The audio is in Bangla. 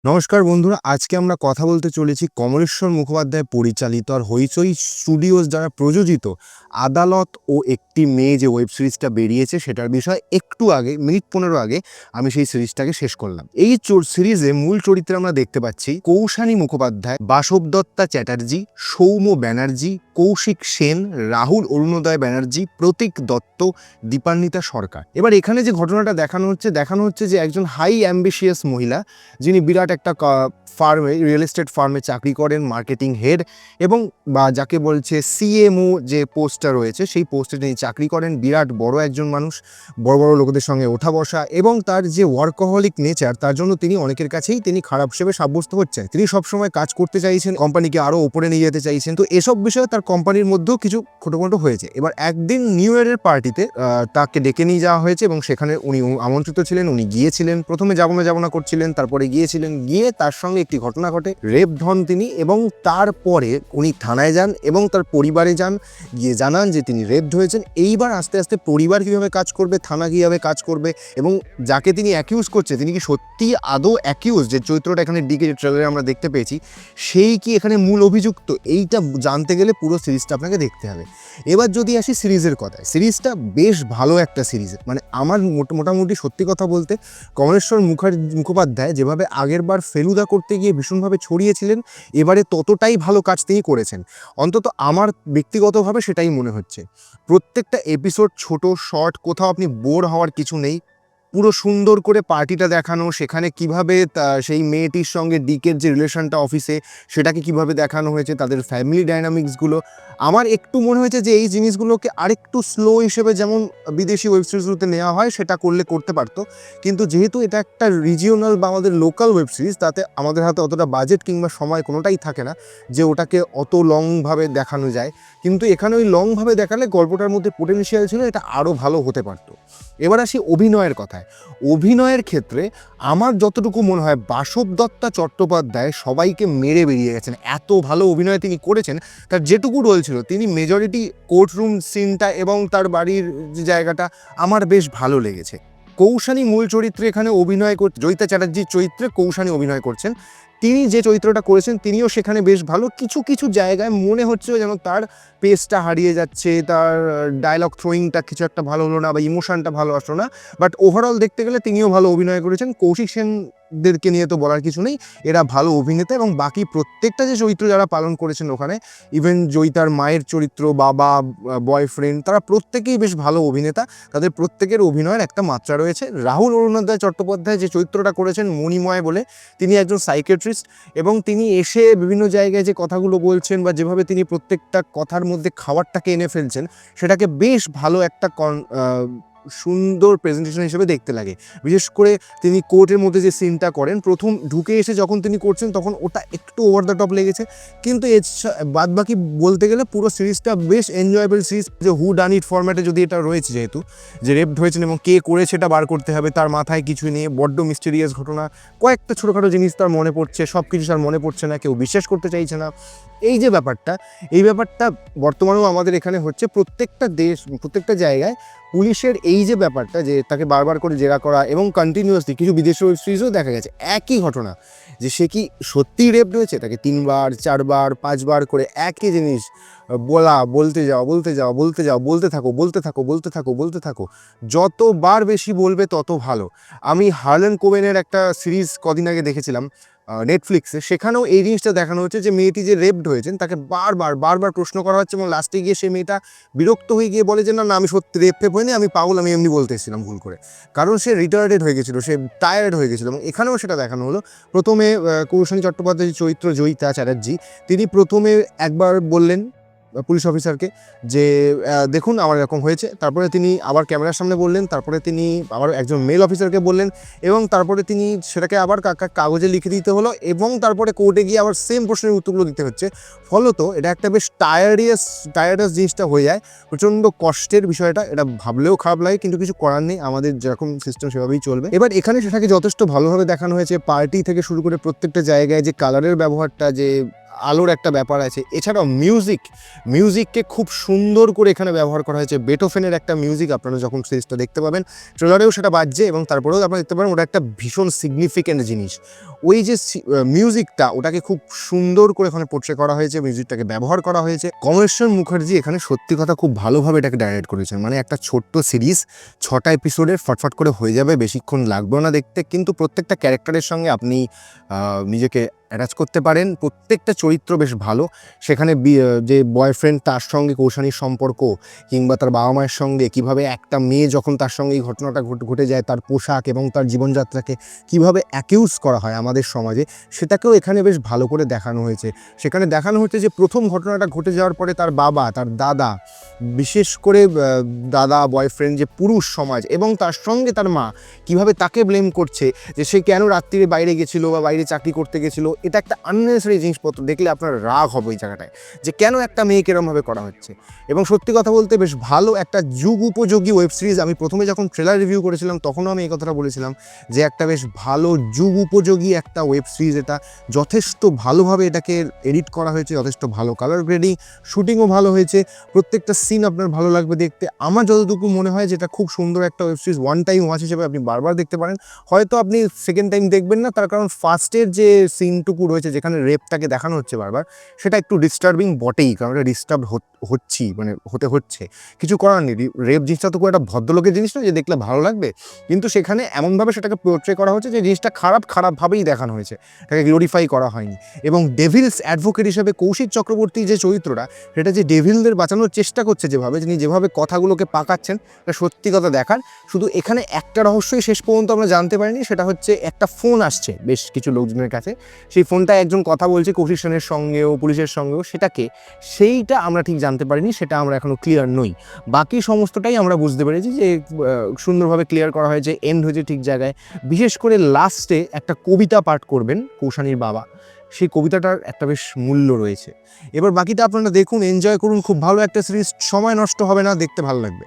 নমস্কার বন্ধুরা, আজকে আমরা কথা বলতে চলেছি কমলেশ্বর মুখোপাধ্যায় পরিচালিত আর হইচই স্টুডিওস দ্বারা প্রযোজিত আদালত ও একটি মেয়ে যে ওয়েব সিরিজটা বেরিয়েছে সেটার বিষয়ে একটু আগে মিনিট 15 আগে আমি সেই সিরিজটাকে শেষ করলাম। এই সিরিজে মূল চরিত্রে আমরা দেখতে পাচ্ছি কৌশানী মুখোপাধ্যায়, বাসবদত্তা চ্যাটার্জি, সৌম্য ব্যানার্জি, কৌশিক সেন, রাহুল অরুণোদয় ব্যানার্জি, প্রতীক দত্ত, দীপান্বিতা সরকার। এবার এখানে যে ঘটনাটা দেখানো হচ্ছে যে একজন হাই অ্যাম্বিশিয়াস মহিলা যিনি বিরাট একটা ফার্মে, রিয়েল এস্টেট ফার্মে চাকরি করেন, মার্কেটিং হেড, এবং বা যাকে বলছে সিএমও যে পোস্টটা রয়েছে সেই পোস্টে তিনি চাকরি করেন। বিরাট বড় একজন মানুষ, বড় বড় লোকদের সঙ্গে ওঠা বসা, এবং তার যে ওয়ার্কহলিক নেচার তার জন্য তিনি অনেকের কাছেই তিনি খারাপ হিসেবে সাব্যস্ত হচ্ছেন। তিনি সবসময় কাজ করতে চাইছেন, কোম্পানিকে আরও ওপরে নিয়ে যেতে চাইছেন। তো এসব বিষয়ে তার কোম্পানির মধ্যেও কিছু ছোটোমোটো হয়েছে। এবার একদিন নিউ ইয়ারের পার্টিতে তাকে ডেকে নিয়ে যাওয়া হয়েছে এবং সেখানে উনি আমন্ত্রিত ছিলেন। উনি গিয়েছিলেন, প্রথমে যাবো না করছিলেন, তারপরে গিয়েছিলেন। গিয়ে তার সঙ্গে একটি ঘটনা ঘটে, রেপ হন তিনি, এবং তারপরে উনি থানায় যান এবং তার পরিবারে যান, গিয়ে জানান যে তিনি রেপড হয়েছেন। এইবার আস্তে আস্তে পরিবার কীভাবে কাজ করবে, থানা কীভাবে কাজ করবে, এবং যাকে তিনি অ্যাকিউজ করছে তিনি কি সত্যি আদৌ অ্যাকিউজ, যে চরিত্রটা এখানে ডিকে যে ট্রেলারে আমরা দেখতে পেয়েছি সেই কি এখানে মূল অভিযুক্ত, এইটা জানতে গেলে পুরো সিরিজটা আপনাকে দেখতে হবে। এবার যদি আসি সিরিজের কথায়, সিরিজটা বেশ ভালো একটা সিরিজ। মানে আমার মোটামুটি সত্যি কথা বলতে কমলেশ্বর মুখোপাধ্যায় যেভাবে আগেরবার ফেলুদা করতে গিয়ে ভীষণভাবে ছড়িয়েছিলেন, এবারে ততটাই ভালো কাজ তিনি করেছেন। অন্তত আমার ব্যক্তিগতভাবে সেটাই মনে হচ্ছে। প্রত্যেকটা এপিসোড ছোট, শর্ট, কোথাও আপনি বোর হওয়ার কিছু নেই। পুরো সুন্দর করে পার্টিটা দেখানো, সেখানে কিভাবে সেই মেয়েটির সঙ্গে ডিকের যে রিলেশনটা অফিসে সেটাকে কিভাবে দেখানো হয়েছে, তাদের ফ্যামিলি ডাইনামিক্সগুলো। আমার একটু মনে হয়েছে যে এই জিনিসগুলোকে আরেকটু স্লো হিসেবে যেমন বিদেশি ওয়েব সিরিজগুলোতে নেওয়া হয় সেটা করতে পারতো। কিন্তু যেহেতু এটা একটা রিজিওনাল বা আমাদের লোকাল ওয়েব সিরিজ, তাতে আমাদের হাতে অতটা বাজেট কিংবা সময় কোনোটাই থাকে না যে ওটাকে অত লংভাবে দেখানো যায়। কিন্তু এখানে ওই লংভাবে দেখালে গল্পটার মধ্যে পোটেনশিয়াল ছিল, এটা আরও ভালো হতে পারতো। এবার আসি অভিনয়ের কথায়। অভিনয়ের ক্ষেত্রে আমার যতটুকু মনে হয় বাসবদত্তা চট্টোপাধ্যায় সবাইকে মেরে বেরিয়ে গেছেন। এত ভালো অভিনয় তিনি করেছেন। তার যেটুকু রোল ছিল, তিনি মেজরিটি কোর্টরুম সিনটা এবং তার বাড়ির যে জায়গাটা আমার বেশ ভালো লেগেছে। কৌশানী মূল চরিত্রে এখানে অভিনয় জয়িতা চ্যাটার্জির চরিত্রে কৌশানী অভিনয় করছেন। তিনি যে চরিত্রটা করেছেন তিনিও সেখানে বেশ ভালো। কিছু কিছু জায়গায় মনে হচ্ছে যেন তার পেসটা হারিয়ে যাচ্ছে, তার ডায়লগ থ্রোয়িংটা কিছু একটা ভালো হলো না বা ইমোশনটা ভালো আসলো না। বাট ওভারঅল দেখতে গেলে তিনিও ভালো অভিনয় করেছেন। কৌশিক সেনদেরকে নিয়ে তো বলার কিছু নেই, এরা ভালো অভিনেতা। এবং বাকি প্রত্যেকটা যে চরিত্র যারা পালন করেছেন ওখানে, ইভেন জয়িতার মায়ের চরিত্র, বাবা, বয়ফ্রেন্ড, তারা প্রত্যেকেই বেশ ভালো অভিনেতা। তাদের প্রত্যেকের অভিনয়ের একটা মাত্রা রয়েছে। রাহুল অরুণোদয় চট্টোপাধ্যায় যে চরিত্রটা করেছেন মণিময় বলে, তিনি একজন সাইকিয়াট্রিস্ট, এবং তিনি এসে বিভিন্ন জায়গায় যে কথাগুলো বলছেন বা যেভাবে তিনি প্রত্যেকটা কথার মধ্যে খাবারটাকে এনে ফেলছেন, সেটাকে বেশ ভালো একটা সুন্দর প্রেজেন্টেশন হিসেবে দেখতে লাগে। বিশেষ করে তিনি কোর্টের মধ্যে যে সিনটা করেন, প্রথম ঢুকে এসে যখন তিনি করছেন তখন ওটা একটু ওভার দ্য টপ লেগেছে। কিন্তু এর বাদ বাকি বলতে গেলে পুরো সিরিজটা বেশ এনজয়েবল সিরিজ। যে হু ডান ইট ফরম্যাটে যদি এটা রয়েছে, যেহেতু যে রেপড হয়েছেন এবং কে করেছে সেটা বার করতে হবে, তার মাথায় কিছু নিয়ে বড্ড মিস্টেরিয়াস ঘটনা, কয়েকটা ছোটোখাটো জিনিস তার মনে পড়ছে, সব কিছু তার মনে পড়ছে না, কেউ বিশ্বাস করতে চাইছে না। এই যে ব্যাপারটা, এই ব্যাপারটা বর্তমানেও আমাদের এখানে হচ্ছে। প্রত্যেকটা জায়গায় পুলিশের এই যে ব্যাপারটা, যে তাকে বারবার করে জেরা করা, এবং কন্টিনিউয়াসলি কিছু বিদেশি ওয়েব সিরিজও দেখা গেছে একই ঘটনা, যে সে কি সত্যিই রেপড হয়েছে, তাকে 3 বার 4 বার 5 বার করে একই জিনিস বলতে থাকো। যতবার বেশি বলবে তত ভালো। আমি হার্লেন কোবেনের একটা সিরিজ কদিন আগে দেখেছিলাম নেটফ্লিক্সে, সেখানেও এই জিনিসটা দেখানো হচ্ছে যে মেয়েটি যে রেপড হয়েছেন তাকে বারবার প্রশ্ন করা হচ্ছে, এবং লাস্টে গিয়ে সে মেয়েটা বিরক্ত হয়ে গিয়ে বলে যে না আমি সত্যি রেপ হয়নি, আমি পাগল, আমি এমনি বলতে এসেছিলাম ভুল করে। কারণ সে রিটায়ার্ডেড হয়ে গেছিলো, সে টায়ার্ড হয়ে গেছিলো। এবং এখানেও সেটা দেখানো হলো। প্রথমে কৌশানী চট্টোপাধ্যায়ের চরিত্র জয়িতা চ্যাটার্জি, তিনি প্রথমে একবার বললেন পুলিশ অফিসারকে যে দেখুন আমার এরকম হয়েছে। তারপরে তিনি আবার ক্যামেরার সামনে বললেন, তারপরে তিনি আবার একজন মেল অফিসারকে বললেন, এবং তারপরে তিনি সেটাকে আবার কাগজে লিখে দিতে হলো, এবং তারপরে কোর্টে গিয়ে আবার সেম প্রশ্নের উত্তরগুলো দিতে হচ্ছে। ফলত এটা একটা বেশ টায়ার্ডাস জিনিসটা হয়ে যায়, প্রচণ্ড কষ্টের বিষয়টা। এটা ভাবলেও খারাপ লাগে, কিন্তু কিছু করার নেই, আমাদের যেরকম সিস্টেম সেভাবেই চলবে। এবার এখানে সেটাকে যথেষ্ট ভালোভাবে দেখানো হয়েছে। পার্টি থেকে শুরু করে প্রত্যেকটা জায়গায় যে কালারের ব্যবহারটা, যে আলোর একটা ব্যাপার আছে। এছাড়াও মিউজিককে খুব সুন্দর করে এখানে ব্যবহার করা হয়েছে। বেটোফেনের একটা মিউজিক আপনারা যখন সিরিজটা দেখতে পাবেন, ট্রেলারেও সেটা বাজছে এবং তারপরেও আপনারা দেখতে পাবেন ওটা একটা ভীষণ সিগনিফিক্যান্ট জিনিস। ওই যে মিউজিকটা, ওটাকে খুব সুন্দর করে এখানে পোট্রে করা হয়েছে, মিউজিকটাকে ব্যবহার করা হয়েছে। কমলেশ্বর মুখার্জি এখানে সত্যি কথা খুব ভালোভাবে এটাকে ডাইরেক্ট করেছেন। মানে একটা ছোট্ট সিরিজ 6টা এপিসোডের ফটফট করে হয়ে যাবে, বেশিক্ষণ লাগবেও না দেখতে, কিন্তু প্রত্যেকটা ক্যারেক্টারের সঙ্গে আপনি নিজেকে অ্যাটাচ করতে পারেন। প্রত্যেকটা চরিত্র বেশ ভালো। সেখানে যে বয়ফ্রেন্ড, তার সঙ্গে কৌশানীর সম্পর্ক, কিংবা তার বাবা মায়ের সঙ্গে কীভাবে একটা মেয়ে যখন তার সঙ্গে এই ঘটনাটা ঘটে যায়, তার পোশাক এবং তার জীবনযাত্রাকে কীভাবে অ্যাকিউজ করা হয় আমাদের সমাজে, সেটাকেও এখানে বেশ ভালো করে দেখানো হয়েছে। সেখানে দেখানো হচ্ছে যে প্রথম ঘটনাটা ঘটে যাওয়ার পরে তার বাবা, তার দাদা, বিশেষ করে দাদা, বয়ফ্রেন্ড, যে পুরুষ সমাজ এবং তার সঙ্গে তার মা কীভাবে তাকে ব্লেম করছে যে সে কেন রাত্রিরে বাইরে গেছিলো বা বাইরে চাকরি করতে গেছিলো। এটা একটা আননেসেসারি জিনিসপত্র, দেখলে আপনার রাগ হবে এই জায়গাটায়, যে কেন একটা মেয়েকে এরমভাবে করা হচ্ছে। এবং সত্যি কথা বলতে বেশ ভালো একটা যুগ উপযোগী ওয়েব সিরিজ। আমি প্রথমে যখন ট্রেলার রিভিউ করেছিলাম তখনও আমি এই কথাটা বলেছিলাম যে একটা বেশ ভালো যুগ উপযোগী একটা ওয়েব সিরিজ। এটা যথেষ্ট ভালোভাবে এটাকে এডিট করা হয়েছে, যথেষ্ট ভালো কালার গ্রেডিং, শুটিংও ভালো হয়েছে। প্রত্যেকটা সিন আপনার ভালো লাগবে দেখতে। আমার যতটুকু মনে হয় যেটা খুব সুন্দর একটা web series, one time watch হিসেবে আপনি বারবার দেখতে পারেন। হয়তো আপনি সেকেন্ড টাইম দেখবেন না, তার কারণ ফার্স্টের যে সিনটুকু রয়েছে যেখানে রেপটাকে দেখানো হচ্ছে বারবার, সেটা একটু ডিস্টার্বিং বটেই, কারণ এটা ডিস্টার্ব হচ্ছি, মানে হচ্ছে, কিছু করার নেই। রেপ জিনিসটা তো খুব একটা ভদ্রলোকের জিনিস না যে দেখলে ভালো লাগবে, কিন্তু সেখানে এমনভাবে সেটাকে পোর্ট্রে করা হচ্ছে যে জিনিসটা খারাপভাবেই দেখানো হয়েছে, তাকে গ্লোরিফাই করা হয়নি। এবং ডেভিলস অ্যাডভোকেট হিসেবে কৌশিক চক্রবর্তী যে চরিত্রটা, সেটা যে ডেভিলদের বাঁচানোর চেষ্টা করছে, যিনি যেভাবে কথাগুলোকে পাকাচ্ছেন, এটা সত্যি কথা দেখার। শুধু এখানে একটা রহস্যই শেষ পর্যন্ত আমরা জানতে পারিনি, সেটা হচ্ছে একটা ফোন আসছে বেশ কিছু লোকজনের কাছে, সেই ফোনটায় একজন কথা বলছে কৌশিক সেনের সঙ্গেও, পুলিশের সঙ্গেও, সেইটা আমরা ঠিক জানতে পারিনি, সেটা আমরা এখনও ক্লিয়ার নই। বাকি সমস্তটাই আমরা বুঝতে পেরেছি যে সুন্দরভাবে ক্লিয়ার করা হয়েছে, এন্ড হয়েছে ঠিক জায়গায়। বিশেষ করে লাস্টে একটা কবিতা পাঠ করবেন কৌশানীর বাবা, সেই কবিতাটার একটা বেশ মূল্য রয়েছে। এবার বাকিটা আপনারা দেখুন, এনজয় করুন, খুব ভালো একটা সিরিজ, সময় নষ্ট হবে না, দেখতে ভালো লাগবে।